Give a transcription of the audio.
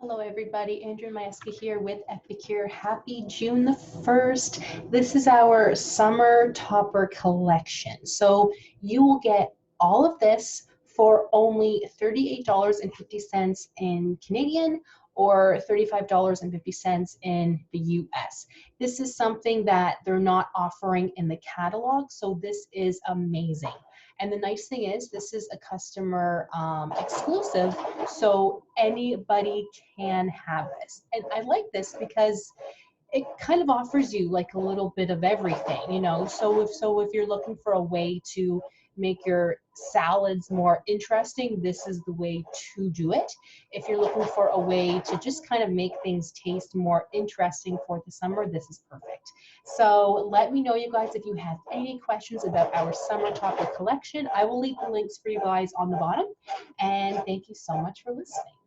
Hello everybody, Andrew Maeska here with Epicure. Happy June the 1st. This is our summer topper collection. So you will get all of this for only $38.50 in Canadian or $35.50 in the US. This is something that they're not offering in the catalog, so this is amazing. And the nice thing is this is a customer exclusive, so anybody can have this. And I like this because it kind of offers you like a little bit of everything, you know. So if you're looking for a way to make your salads more interesting, this is the way to do it. If you're looking for a way to just kind of make things taste more interesting for the summer, this is perfect. So let me know, you guys, if you have any questions about our summer topper collection. I will leave the links for you guys on the bottom. And thank you so much for listening.